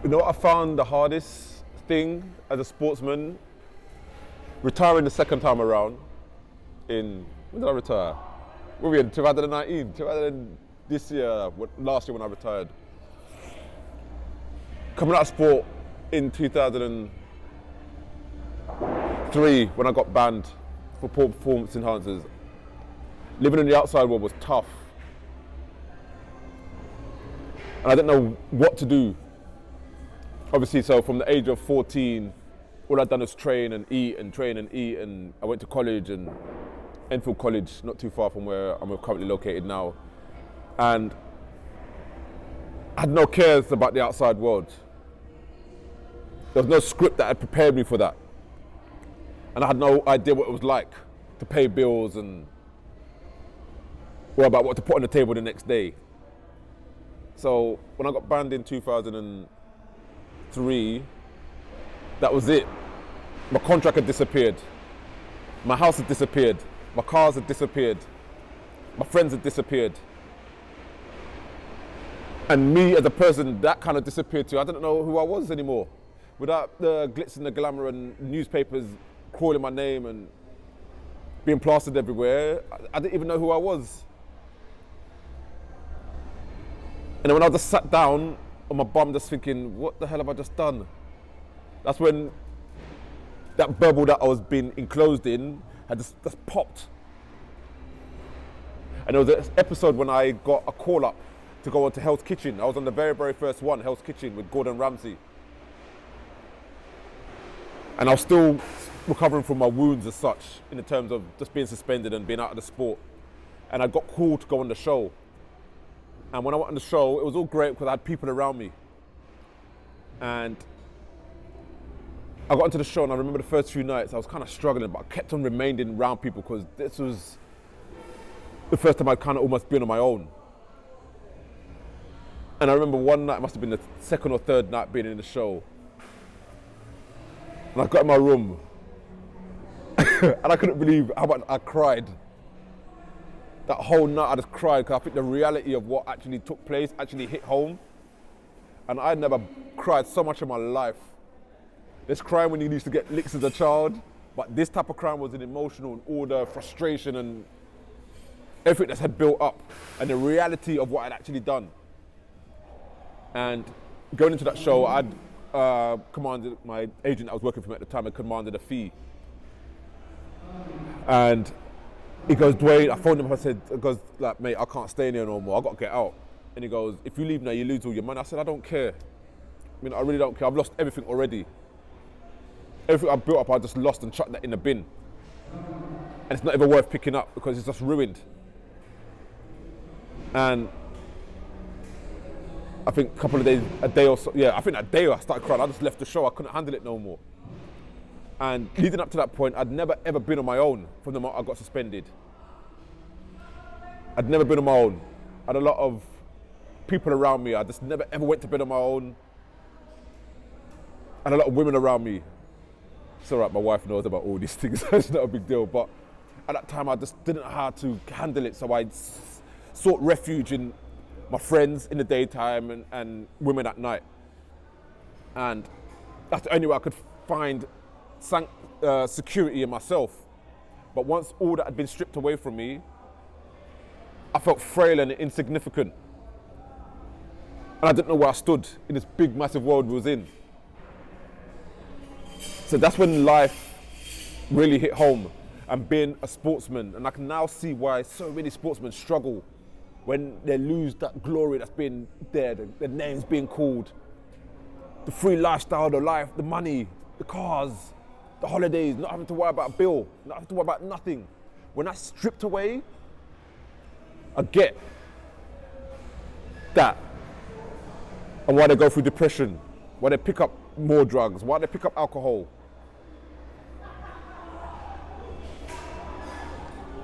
You know what I found the hardest thing as a sportsman? Retiring the second time around when did I retire? Were we in 2019? This year, last year when I retired. Coming out of sport in 2003 when I got banned for poor performance enhancers. Living in the outside world was tough. And I didn't know what to do. Obviously, so from the age of 14, all I'd done was train and eat. And I went to college, and Enfield College, not too far from where I'm currently located now. And I had no cares about the outside world. There was no script that had prepared me for that. And I had no idea what it was like to pay bills or about what to put on the table the next day. So when I got banned in 2003, that was it. My contract had disappeared. My house had disappeared. My cars had disappeared. My friends had disappeared. And me as a person, that kind of disappeared too. I didn't know who I was anymore. Without the glitz and the glamour and newspapers calling my name and being plastered everywhere, I didn't even know who I was. And then when I just sat down on my bum just thinking, what the hell have I just done? That's when that bubble that I was being enclosed in had just popped. And there was an episode when I got a call up to go on to Hell's Kitchen. I was on the very, very first one, Hell's Kitchen, with Gordon Ramsay. And I was still recovering from my wounds as such, in the terms of just being suspended and being out of the sport. And I got called to go on the show. And when I went on the show, it was all great because I had people around me. And I got into the show, and I remember the first few nights I was kind of struggling, but I kept on remaining around people because this was the first time I'd kind of almost been on my own. And I remember one night, it must have been the second or third night being in the show. And I got in my room and I couldn't believe how much I cried. That whole night I just cried because I think the reality of what actually took place actually hit home. And I never cried so much in my life. There's crying when you used to get licks as a child, but this type of crying was an emotional and all the frustration and everything that's had built up and the reality of what I'd actually done. And going into that show, I'd commanded, my agent that I was working for at the time had commanded a fee. And he goes, Dwain, I phoned him up, mate, I can't stay in here no more, I've got to get out. And he goes, if you leave now, you lose all your money. I said, I don't care. I mean, I really don't care. I've lost everything already. Everything I built up, I just lost and chucked that in the bin. And it's not even worth picking up because it's just ruined. And I think a couple of days, a day or so, I think that day I started crying. I just left the show. I couldn't handle it no more. And leading up to that point, I'd never ever been on my own from the moment I got suspended. I'd never been on my own. I had a lot of people around me. I just never ever went to bed on my own. And a lot of women around me. It's all right, my wife knows about all these things. It's not a big deal. But at that time, I just didn't know how to handle it. So I sought refuge in my friends in the daytime and women at night. And that's the only way I could find security in myself. But once all that had been stripped away from me, I felt frail and insignificant. And I didn't know where I stood in this big, massive world we was in. So that's when life really hit home, and being a sportsman. And I can now see why so many sportsmen struggle when they lose that glory that's been there, the names being called, the free lifestyle, the life, the money, the cars, the holidays, not having to worry about a bill, not having to worry about nothing. When that's stripped away, I get that. And why they go through depression, why they pick up more drugs, why they pick up alcohol.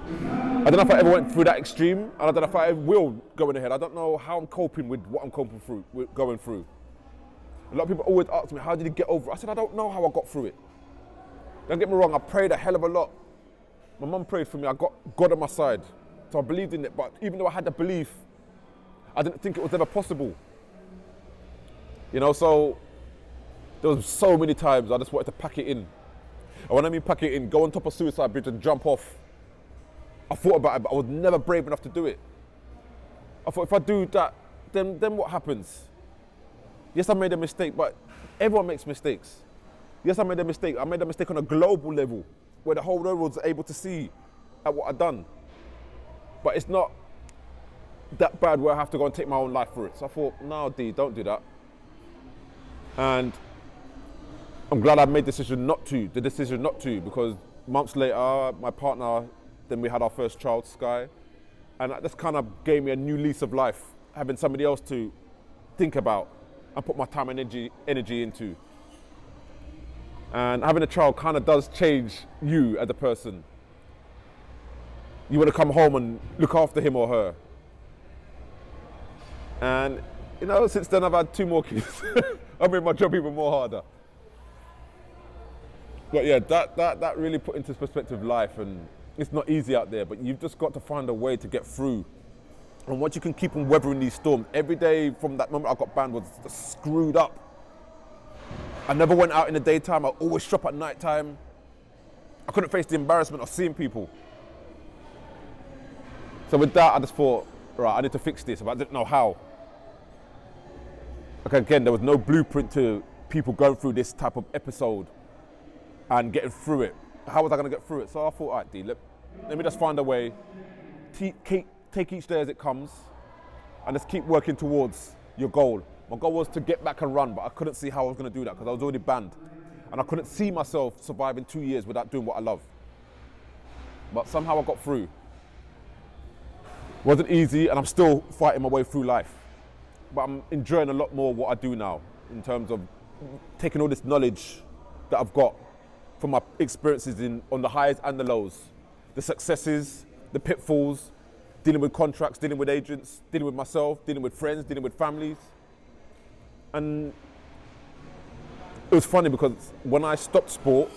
I don't know if I ever went through that extreme, and I don't know if I will going ahead. I don't know how I'm coping with what I'm going through. A lot of people always ask me, how did you get over it? I said, I don't know how I got through it. Don't get me wrong, I prayed a hell of a lot. My mum prayed for me, I got God on my side. So I believed in it, but even though I had the belief, I didn't think it was ever possible. You know, so There was so many times I just wanted to pack it in. And when I mean pack it in, go on top of suicide bridge and jump off. I thought about it, but I was never brave enough to do it. I thought if I do that, then what happens? Yes, I made a mistake, but everyone makes mistakes. Yes, I made a mistake. I made a mistake on a global level where the whole world was able to see at what I'd done. But it's not that bad where I have to go and take my own life for it. So I thought, no, D, don't do that. And I'm glad I made the decision not to, because months later, my partner, then we had our first child, Sky, and that just kind of gave me a new lease of life, having somebody else to think about and put my time and energy into. And having a child kind of does change you as a person. You want to come home and look after him or her. And, you know, since then I've had 2 more kids. I made my job even more harder. But yeah, that really put into perspective life, and it's not easy out there, but you've just got to find a way to get through. And once you can keep on weathering these storms, every day from that moment I got banned was just screwed up. I never went out in the daytime, I always shop at night time. I couldn't face the embarrassment of seeing people. So with that, I just thought, right, I need to fix this, but I didn't know how. Like again, there was no blueprint to people going through this type of episode and getting through it. How was I going to get through it? So I thought, all right, D, let me just find a way, take each day as it comes, and just keep working towards your goal. My goal was to get back and run, but I couldn't see how I was going to do that because I was already banned. And I couldn't see myself surviving 2 years without doing what I love. But somehow I got through. It wasn't easy, and I'm still fighting my way through life. But I'm enjoying a lot more what I do now in terms of taking all this knowledge that I've got from my experiences on the highs and the lows, the successes, the pitfalls, dealing with contracts, dealing with agents, dealing with myself, dealing with friends, dealing with families. And it was funny because when I stopped sport,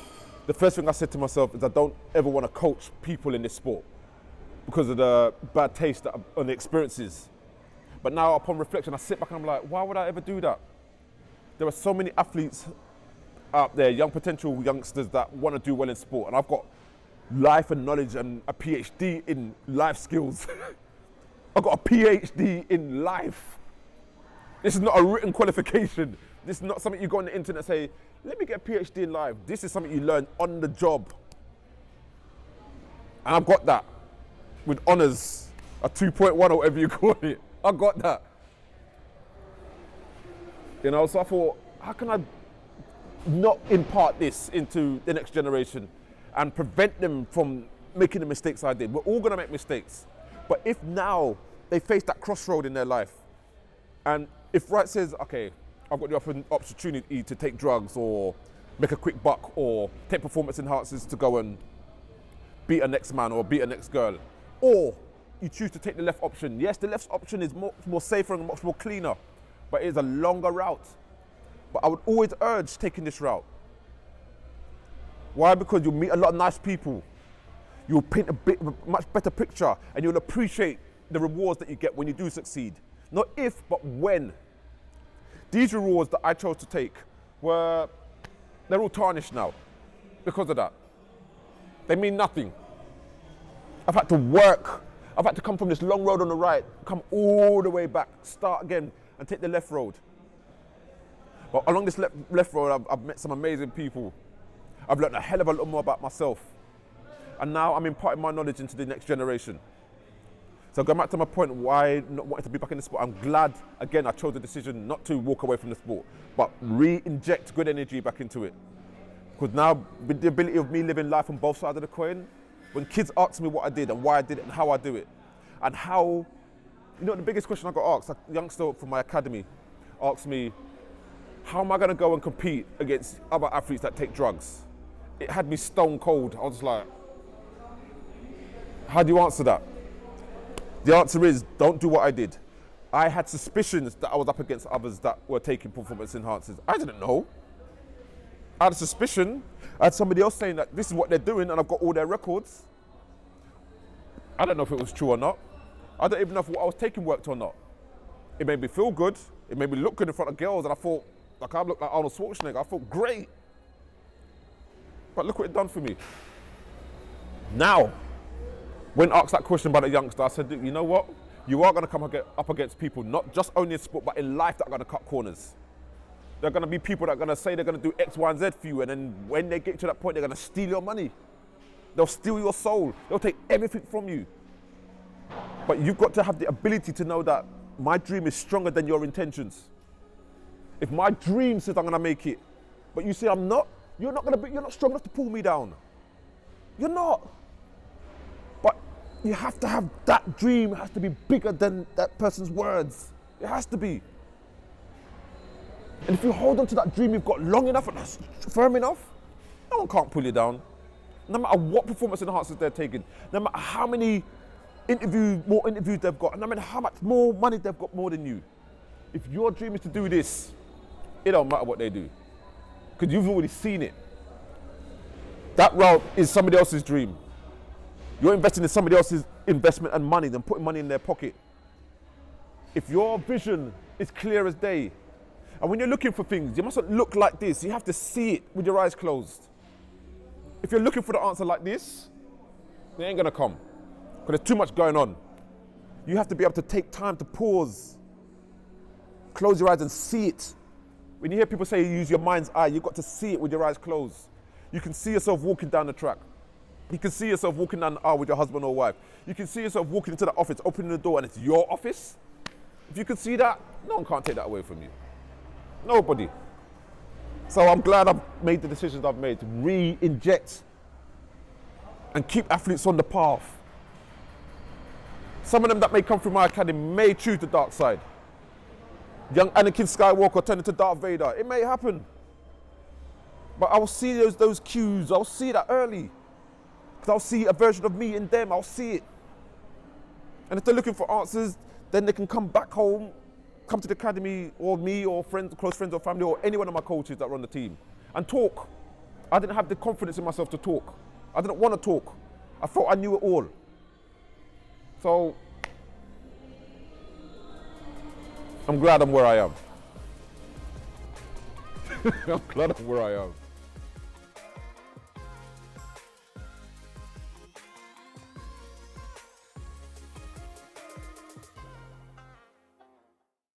the first thing I said to myself is I don't ever want to coach people in this sport because of the bad taste and the experiences. But now upon reflection, I sit back and I'm like, why would I ever do that? There are so many athletes out there, young potential youngsters that want to do well in sport, and I've got life and knowledge and a PhD in life skills. I've got a PhD in life. This is not a written qualification. This is not something you go on the internet and say, let me get a PhD in life. This is something you learn on the job. And I've got that with honours, a 2.1 or whatever you call it. I got that. You know, so I thought, how can I not impart this into the next generation and prevent them from making the mistakes I did? We're all going to make mistakes. But if now they face that crossroad in their life, and if Wright says, okay, I've got the opportunity to take drugs or make a quick buck or take performance enhancers to go and beat a next man or beat a next girl, or you choose to take the left option. Yes, the left option is much more safer and much more cleaner, but it is a longer route. But I would always urge taking this route. Why? Because you'll meet a lot of nice people. You'll paint a much better picture, and you'll appreciate the rewards that you get when you do succeed. Not if, but when. These rewards that I chose to take they're all tarnished now because of that. They mean nothing. I've had to work. I've had to come from this long road on the right, come all the way back, start again, and take the left road. But along this left road, I've met some amazing people. I've learned a hell of a lot more about myself. And now I'm imparting my knowledge into the next generation. So going back to my point, why not wanting to be back in the sport, I'm glad, again, I chose the decision not to walk away from the sport, but re-inject good energy back into it. Because now, with the ability of me living life on both sides of the coin, when kids ask me what I did and why I did it and how I do it, and how, you know, the biggest question I got asked, a youngster from my academy asked me, how am I going to go and compete against other athletes that take drugs? It had me stone cold. I was just like, how do you answer that? The answer is, don't do what I did. I had suspicions that I was up against others that were taking performance enhancers. I didn't know. I had a suspicion. I had somebody else saying that this is what they're doing and I've got all their records. I don't know if it was true or not. I don't even know if what I was taking worked or not. It made me feel good. It made me look good in front of girls, and I thought, like I looked like Arnold Schwarzenegger. I felt great. But look what it done for me. Now, when asked that question by the youngster, I said, you know what? You are going to come up against people, not just only in sport, but in life, that are going to cut corners. There are going to be people that are going to say they're going to do X, Y, and Z for you, and then when they get to that point, they're going to steal your money. They'll steal your soul. They'll take everything from you. But you've got to have the ability to know that my dream is stronger than your intentions. If my dream says I'm going to make it, but you say I'm not, you're not strong enough to pull me down. You're not. But you have to have that dream. It has to be bigger than that person's words. It has to be. And if you hold on to that dream you've got long enough and firm enough, no one can't pull you down. No matter what performance enhancers they're taking, no matter how many more interviews they've got, and no matter how much more money they've got more than you. If your dream is to do this, it don't matter what they do, because you've already seen it. That route is somebody else's dream. You're investing in somebody else's investment and money, then putting money in their pocket. If your vision is clear as day, and when you're looking for things, you mustn't look like this. You have to see it with your eyes closed. If you're looking for the answer like this, it ain't gonna come, because there's too much going on. You have to be able to take time to pause, close your eyes and see it. When you hear people say use your mind's eye, you've got to see it with your eyes closed. You can see yourself walking down the track. You can see yourself walking down the aisle with your husband or wife. You can see yourself walking into the office, opening the door, and it's your office. If you can see that, no one can't take that away from you. Nobody. So I'm glad I've made the decisions I've made to re-inject and keep athletes on the path. Some of them that may come through my academy may choose the dark side. Young Anakin Skywalker turning to Darth Vader. It may happen. But I will see those cues. I'll see that early. Because I'll see a version of me in them. I'll see it. And if they're looking for answers, then they can come back home, come to the academy, or me, or friends, close friends or family, or any one of my coaches that were on the team, and talk. I didn't have the confidence in myself to talk. I didn't want to talk. I thought I knew it all. So, I'm glad I'm where I am. I'm glad I'm where I am.